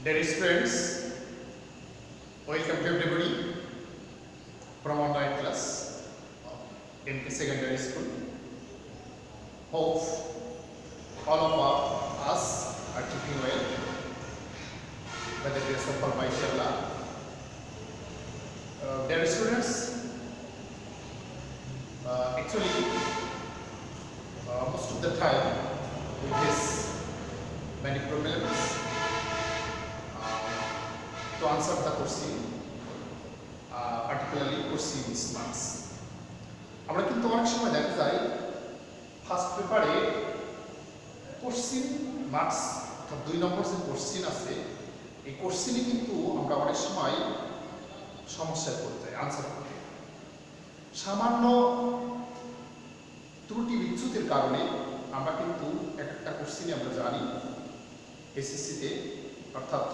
Dear students, welcome to everybody from online class of MK Secondary School. Hope all of us are keeping well by the grace of Almighty Allah. Dear students, actually most of the time we face many problems to answer the question, particularly question marks. আমরা কিন্তু অনেক সময় দেখা যায় first পেপারে question marks অর্থাৎ 2 নম্বর যে question আছে এই কোশ্চিনে কিন্তু আমরা অনেক সময় সমস্যায় পড়ে যাই আনসার করতে। সামান্য ত্রুটি বিচ্যুতির কারণে আমরা কিন্তু একটা কোশ্চিনে আমরা জানি এসএসসিতে অর্থাৎ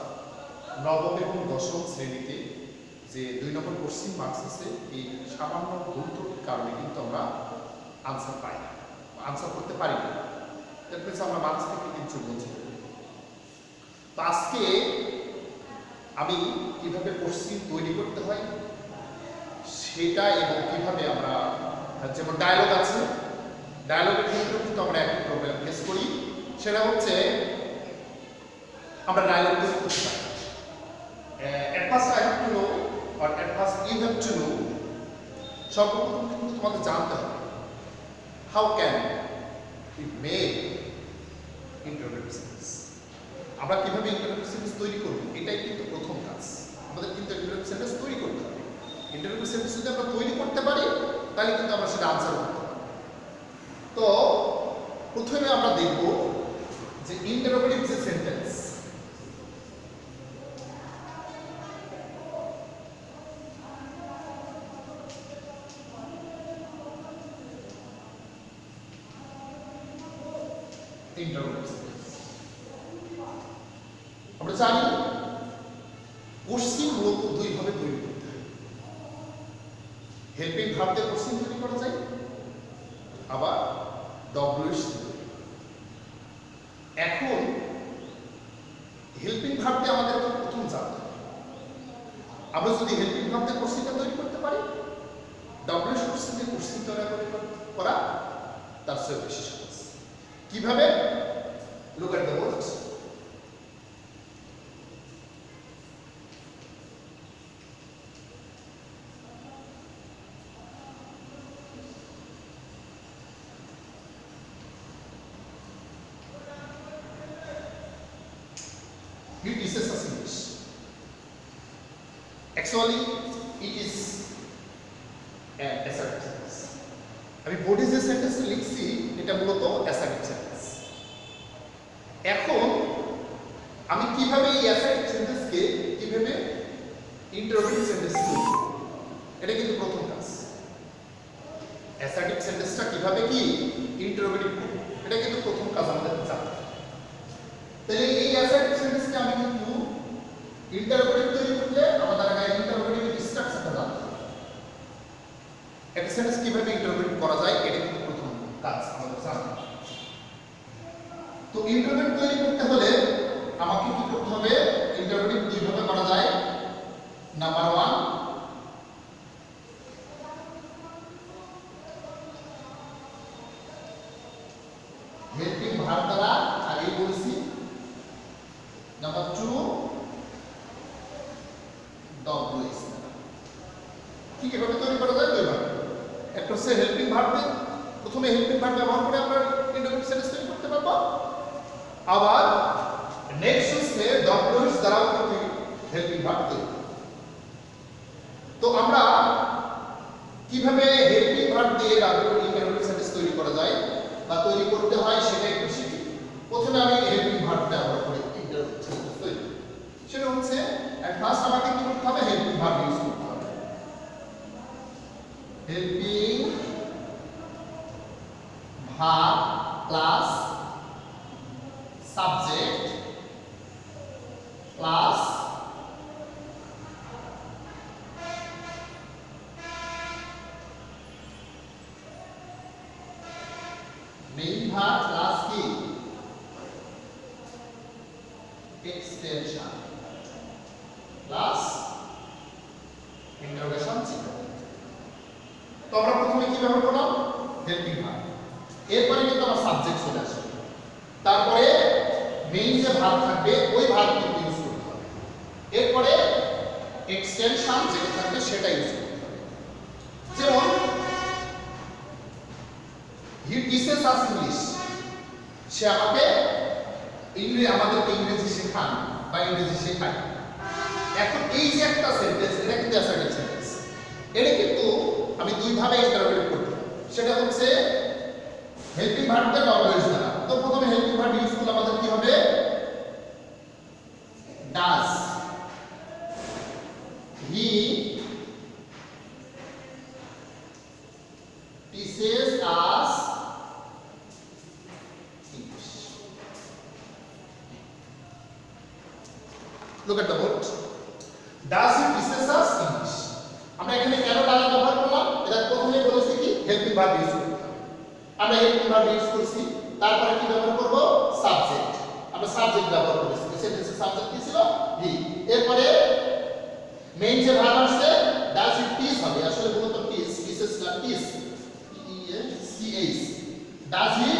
নবম এবং দশম শ্রেণীতে যে 2 নম্বর কোশ্চিন মার্কস আছে এই সামান্য ভুল ত্রুটির কারণে কিন্তু আমরা আনসার পাই না, আনসার করতে পারি না, এর পেছনে আমরা মার্কস থেকে কিছু বঞ্চিত করি। তো আজকে আমি কিভাবে কোশ্চিন তৈরি করতে হয় সেটা এবং কিভাবে আমরা যেমন ডায়লগ আছে ডায়লগের ক্ষেত্রে কিন্তু আমরা একটা প্রবলেম ফেস করি, সেটা হচ্ছে আমরা ডায়লগ তৈরি করতে পারি। At first I have to know, or at first you have to know, সর্বপ্রথম কিন্তু তোমাদের জানতে হবে how can we make interrogative sentence। আমরা কিভাবে interrogative sentence তৈরি করব এটাই কিন্তু প্রথম কাজ। আমাদের কিন্তু interrogative sentence তৈরি করতে হবে। interrogative sentence যদি আমরা তৈরি করতে পারি তাহলে কিন্তু আমরা সেটা আনসার করতে পারব। তো প্রথমে আমরা দেখব যে interrogative যে সেন্টেন্স আমরা জানি কোশ্চিন মূলত দুই ভাবে তৈরি করতে হয়। হেল্পিং ভার্ব দিয়ে কোশ্চিন তৈরি করা যায়, আবার ডব্লিউএস দিয়ে। এখন হেল্পিং ভার্ব দিয়ে আমাদের প্রথম জানতে হবে। আমরা যদি হেল্পিং ভার্ব দিয়ে কোশ্চিনটা তৈরি করতে পারি, ডব্লিউএস কোশ্চিন দিয়ে কোশ্চিন তৈরি করা তার চেয়ে বেশি সহজ। কিভাবে? Look at the words. It is a English. Actually, it is an assertive sentence. আমি বডি যে সেন্টেন্সটা লিখছি এটা মূলত অ্যাসার্টিভ সেন্টেন্স। এখন আমি কিভাবে এই অ্যাসার্টিভ সেন্টেন্সকে কিভাবে ইন্টারোগেটিভ সেন্টেন্স করব এটা কিন্তু প্রথম কাজ। অ্যাসার্টিভ সেন্টেন্সটা কিভাবে কি ইন্টারোগেটিভ করব এটা কিন্তু প্রথম কাজ আমাদের জানতে হবে। তাহলে এই অ্যাসার্টিভ সেন্টেন্সকে আমি কিন্তু ইন্টারোগেটিভ তৈরি করতে আমাদের আগে ইন্টারোগেটিভ স্ট্রাকচারটা জানতে হবে। একটা সেন্টেন্স কিভাবে ইন্টারোগেটিভ করা যায় এটা কিন্তু প্রথম কাজ আমাদের জানতে হবে। তো ইন্টারোগেটিভ তৈরি করতে হলে আমাকে কি করতে হবে? ইন্টারোগেটিভ দুইভাবে করা যায়। নাম্বার 1, হেল্পিং ভার্ব দ্বারা, আগেই বলেছি। নাম্বার 2, ডব্লিউএস দ্বারা। ঠিক এভাবে তৈরি করা যায় দুইভাবে। একটা হচ্ছে হেল্পিং ভার্ব দিয়ে প্রথমে হেল্পিং ভার্ব ব্যবহার করে আমরা ইন্টারোগেটিভ সেন্টেন্স তৈরি করতে পারবো, আবার নেক্সট হচ্ছে ডব্লিউএস দ্বারাও কিন্তু হেল্পিং ভার্ব তৈরি। তো আমরা কিভাবে হেল্পিং ভার্ব দিয়ে ইন্টারোগেটিভ সেন্টেন্স তৈরি করা যায় বা তৈরি করতে হয় সেটা একটু শিখি। প্রথমে আমি হেল্পিং ভার্ব ব্যবহার করে ইন্টারোগেটিভ সেন্টেন্স তৈরি করি। সেটা হচ্ছে এট ফার্স্ট আমাকে কি করতে হবে? হেল্পিং ভার্ব ইউজ করতে হবে। Helping verb plus subject plus main verb plus কি এক্সটেনশন। প্লাস ইন্টারোগেশন চিহ্ন। তো আমরা প্রথমে কি ব্যবহার করলাম? Helping verb. এরপরে কিন্তু আমার সাবজেক্ট চলে আসবে, তারপরে মেইন যে ভার্ব থাকবে ওই ভার্ব কিন্তু ইউজ করতে হবে, এরপরে এক্সটেনশন যেটা থাকবে সেটা ইউজ করতে হবে। যেমন হি টিচেস আস ইংলিশ, সে আমাদেরকে ইংরেজি শেখান বা ইংরেজি শেখায়। এখন এই যে একটা সেন্টেন্স, এটা কিন্তু অ্যাসার্টিভ সেন্টেন্স, এটা কিন্তু আমি দুই ভাবে ইন্টারপ্রেট করতে পারি। সেটা হচ্ছে হেল্পিং ভার্বকে ডব্লিউএস দ্বারা। তো প্রথমে হেল্পিং ভার্ব ইউজ করলে আমাদের কি হবে? Does he teaches us English. Look at the word. Does he teaches us English? আমরা এখানে কেন ডাজ ব্যবহার করলাম? এটা প্রথমেই বলেছি কি হেল্পিং ভার্ব ইউজ করতে হবে। আমরা হেল্পিং ভার্ব ইউজ করছি, তারপরে কি ব্যবহার করব? সাবজেক্ট। আমরা সাবজেক্ট ব্যবহার করেছি, সেন্টেন্সের সাবজেক্ট কি ছিল? হি। এরপরে মেইন যে ভার্ব আসছে ডাজ হি টিচ হবে, আসলে মূলত টিচেস না teach, T E S C H. Does he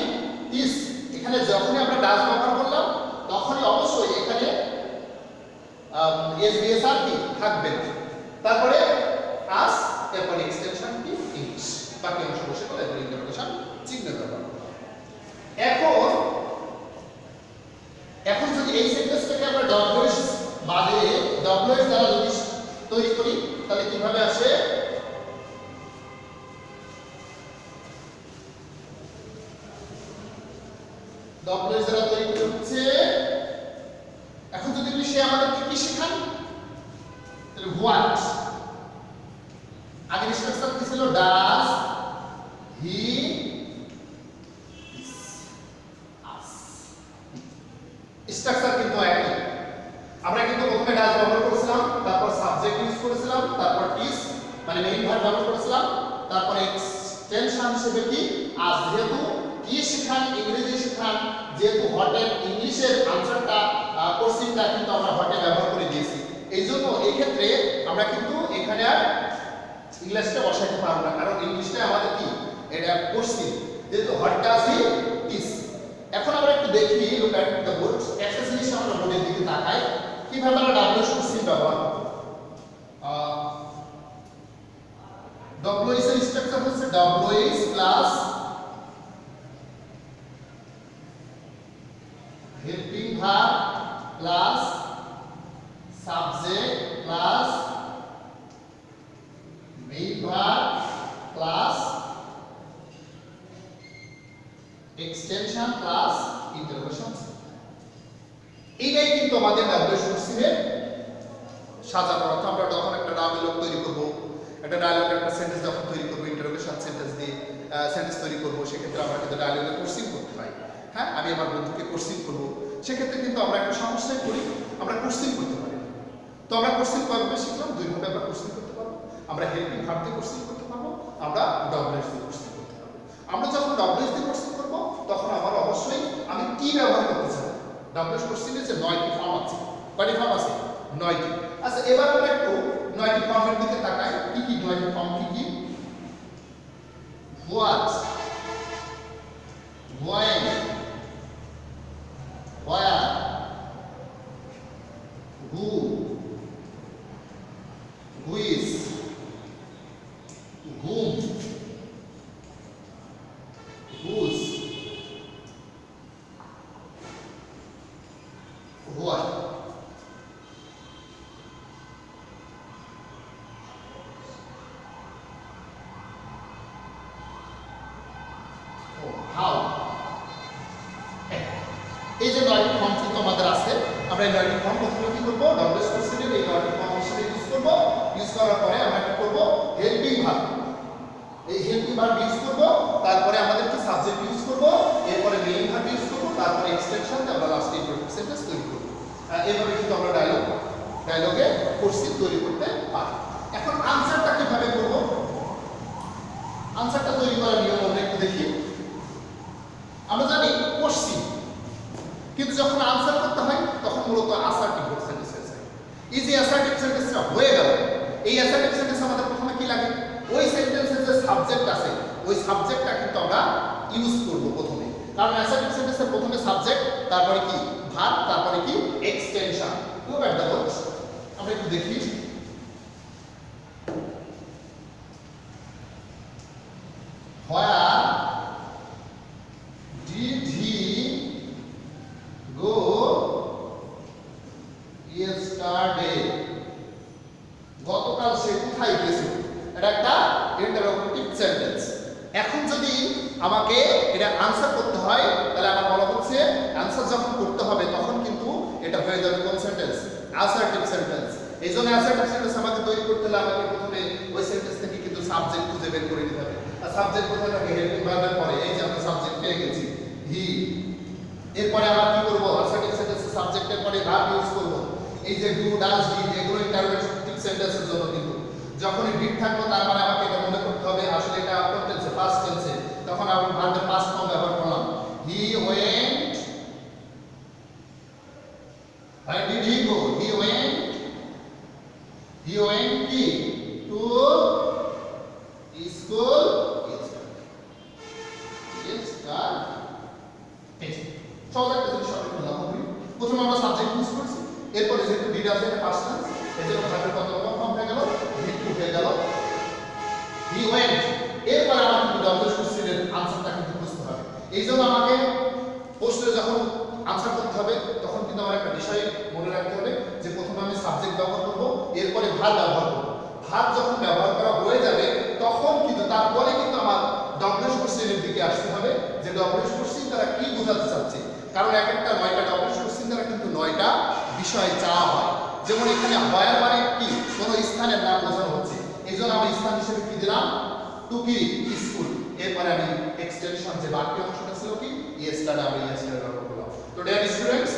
teach, এখানে যখনই আমরা ডাজ ব্যবহার করলাম তখনই অবশ্যই এখানে এসবিএসআর কি থাকবে। তারপরে আস, এরপর এক্সটেনশন কি ইংলিশ, বাকি অংশ বসে গেল, এরপর ইন্টারোগেশন চিহ্ন ব্যবহার করব। এখন যদি এই সেন্টেন্সটাকে আমরা ডব্লিউএস বাদে ডব্লিউএস দ্বারা যদি তৈরি করি তাহলে কিভাবে আসে? ডব্লিউএস দ্বারা তৈরি হচ্ছে, এখন যদি সে আমাদেরকে কি শেখান, তাহলে হোয়াট, আগের স্ট্রাকচার কি ছিল? Does he teach us. Structure কিন্তু একই। আমরা কিন্তু প্রথমে ডাজ ব্যবহার করেছিলাম, তারপর সাবজেক্ট ইউজ করেছিলাম, তারপর টিচ মানে মেইন ভার্ব ব্যবহার করেছিলাম, তারপর এক্সটেনশন হিসেবে কি আস। যেহেতু কি শেখান, ইংরেজি শেখান, যেহেতু হটের ইংলিশের আনসারটা কোশ্চেনটা কিন্তু আমরা হটে ব্যবহার করে দিয়েছি, এই জন্য এই ক্ষেত্রে আমরা কিন্তু এখানে আর ইংলিশটা বসাইতে পারবো না, কারণ ইংলিশটা আমাদের কি এটা কোশ্চেন, যেহেতু হট ডাজ হি টিচ। এখন আমরা একটু দেখি, লুক এট দ্য বোর্ড। একটা জিনিস আমরা বোর্ডের দিকে তাকাই, কিভাবে আমরা ডব্লিউএস কোশ্চেন ব্যবহার করব। ডব্লিউএস এর স্ট্রাকচার হচ্ছে WS plus helping verb plus subject plus main verb plus extension plus interrogation. এইটাই কিন্তু আমাদের ডব্লিউএস কোশ্চেনের সাজানোর অর্থ। আমরা যখন একটা ডায়লগ তৈরি করব, একটা ডায়লগ একটা সেন্টেন্স যখন তৈরি করব, ইন্টারোগেশন সেন্টেন্স দিয়ে সেন্টেন্স তৈরি করব, সেক্ষেত্রে আমরা কিন্তু ডায়লগে কোশ্চেন করতে হয়। হ্যাঁ, আমি আমার বন্ধুকে কোশ্চেন করব, সেক্ষেত্রে কিন্তু আমরা একটা সমস্যায় পড়ি, আমরা কোশ্চেন করতে পারি। তো আমরা কোশ্চেন কয়ভাবে শিখলাম? দুইভাবে আমরা কোশ্চেন করতে পারবো। আমরা হেল্পিং ভার্ব দিয়ে কোশ্চেন করতে পারবো, আমরা ডব্লিউএস দিয়ে কোশ্চেন করতে পারবো। আমরা যখন ডব্লিউএস দিয়ে কোশ্চেন করব তখন আমার অবশ্যই আমি কি ব্যবহার করতে চাই। ডব্লিউএস কোশ্চেনের যে 9টি ফর্ম আছে, কয়টি ফর্ম আছে? 9টি। আচ্ছা, এবার আমরা একটু 9টি ফর্মের দিকে তাকাই। কি কি 9টি ফর্ম? কি কি? What, when, where, who, which, whom, whose, what. How. এই যে 9টি ফর্ম কিন্তু আমাদের আছে, আমরা এই 9টি ফর্ম প্রথমে কি করব? ডব্লিউএস কোশ্চেনের এই 9টি ফর্ম হিসেবে ইউজ করব। ইউজ করার পরে আমরা কি করব? হেল্পিং ভার্ব, এই হেল্পিং ভার্ব ইউজ করব, তারপরে আমাদের কি সাবজেক্ট ইউজ করব, এরপরে মেইন ভার্ব ইউজ করব, তারপরে এক্সটেনশন দিয়ে আমরা লাস্টে ইন্টারোগেটিভ সেন্টেন্স তৈরি করব। এইভাবে কিন্তু আমরা ডায়লগে কোশ্চেন তৈরি করতে পারি। এখন আনসারটা কিভাবে করব? আনসারটা তৈরি করার নিয়ম আমরা একটু দেখি। আমরা জানি কোশ্চেন, কিন্তু যখন আনসার করতে হয় তখন মূলত আসার্টিভ ভার্ব সেন্টেন্স হয়ে যায়। এই যে অ্যাসার্টিভ সেন্টেন্সটা হয়ে গেল, এই অ্যাসার্টিভ সেন্টেন্স আমাদের প্রথমে কি লাগে, ওই সেন্টেন্সের যে সাবজেক্ট আছে ওই সাবজেক্টটা কিন্তু আমরা ইউজ করব প্রথমে, কারণ অ্যাসার্টিভ সেন্টেন্সের প্রথমে সাবজেক্ট, তারপরে কি ভার্ব, তারপরে কি extension. Look at the words, আমরা একটু দেখি। Where did he go yesterday? গতকাল সে কোথায় গেছিল? এটা একটা ইন্টারোগেটিভ সেন্টেন্স। এখন যদি আমাকে এটা আনসার করতে হয় তাহলে আমার বলা হচ্ছে আনসার যখন করতে হবে তখন কিন্তু এটা হয়ে যাবে কোন সেন্টেন্স? Assertive sentence. এই জন্য অ্যাসার্টিভ সেন্টেন্স আমাকে তৈরি করতে হলে আমাকে প্রথমে ওই সেন্টেন্স থেকে কিন্তু সাবজেক্ট খুঁজে বের করে নিতে হবে। আর সাবজেক্ট কোথায় থাকে? হেল্পিং ভার্বের পরে। এই যে আমরা সাবজেক্ট পেয়ে গেছি হি। এরপরে আমরা কি করব? অ্যাসার্টিভ সেন্টেন্সের সাবজেক্টের পরে ভার্ব ইউজ করব। এই যে ডু, ডাজ, ডিড এগুলো ইন্টারোগেটিভ সেন্টেন্সের জন্য কিন্তু যখনই ডিড থাকলো তার মানে আমাকে এটা মনে করতে হবে আসলে এটা কোন টেন্সে? পাস্ট টেন্সে। তখন আমি ভার্বের পাস্ট ফর্ম ব্যবহার করলাম। He went, where did he go? He went কি? To school সহজ একটা জিনিস সবাই বললাম। প্রথমে আমরা সাবজেক্ট ইউজ করছি, এরপরে যেহেতু ডিড আছে এটা পাস্ট টেন্স, এজন্য ভার্বের কত রকম ফর্ম হয়ে গেল? ডিড টু হয়ে গেল, হি ওয়েন্ট। এরপরে আমার কিন্তু ডব্লিউ কোশ্চেনের আনসারটা কিন্তু বুঝতে হবে। এই জন্য আমাকে প্রশ্নে যখন আনসার করতে হবে তখন কিন্তু আমার একটা বিষয় মনে রাখতে হবে যে প্রথমে আমি সাবজেক্ট ব্যবহার করব, এরপরে ভার্ব ব্যবহার করব। ভার্ব যখন ব্যবহার করা হয়ে যাবে তখন কিন্তু তারপরে কিন্তু আমার ডব্লিউ কোশ্চেনের দিকে আসতে হবে যে ডব্লিউ কোশ্চেন তারা কি বোঝাতে চাচ্ছে, কারণ এক একটা 9টা ডব্লিউ কোশ্চেন দ্বারা কিন্তু 9টা বিষয় চাওয়া হয়। যেমন এখানে হোয়ার মানে কি? কোনো স্থানের নাম বোঝানো হচ্ছে, এই জন্য আমি স্থান হিসেবে কি দিলাম? টু কি? স্কুল। এরপরে আমি এক্সটেনশন যে বাকি অংশটা ছিল কি? ইয়েস্টারডে, আমি ইয়েস্টারডে ব্যবহার করলাম। তো ডিয়ার স্টুডেন্টস,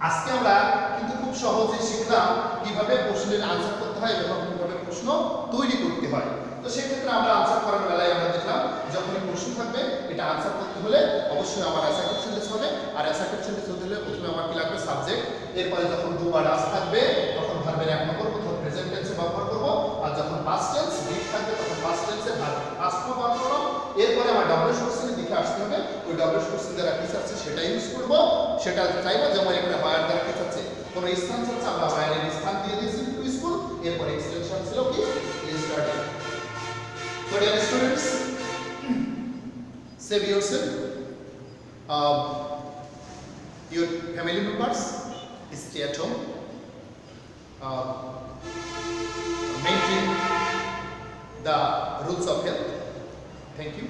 আজকে আমরা কিন্তু খুব সহজে শিখলাম কিভাবে প্রশ্নের আনসার করতে হয় এবং কিভাবে প্রশ্ন তৈরি করতে হয়। তো সেক্ষেত্রে আমরা আনসার করার বেলায় আমরা দেখলাম যখনই প্রশ্ন থাকবে এটা আনসার করতে হলে অবশ্যই আমার অ্যাসার্টিভ সেন্টেন্স হবে, আর অ্যাসার্টিভ সেন্টেন্স হতে হলে প্রথমে আমার কি লাগবে? সাবজেক্ট। এরপরে যখন ডু বা ডাজ থাকবে তখন ভার্বের এক নম্বর প্রথম প্রেজেন্ট টেন্সে ব্যবহার করব, আর যখন পাস্ট টেন্স ডিড থাকবে তখন পাস্ট টেন্সে ভার্বের পাস্ট ফর্ম ব্যবহার করব। এরপরে আমার ডব্লিউ কোশ্চেনের দিকে আসতে হবে, ওই ডব্লিউ কোশ্চেন দ্বারা কি চাচ্ছে সেটা ইউজ করব। সেটা চাইবো যেমন এখানে হোয়ার দ্বারা কি চাচ্ছে? কোনো স্থান চাচ্ছে, আমরা হোয়ারের স্থান দিয়ে দিয়েছি টু স্কুল। এরপর এক্সটেনশন ছিল কি? Yesterday. So dear students, save yourself, your family members, stay at home, maintain the rules of health. Thank you.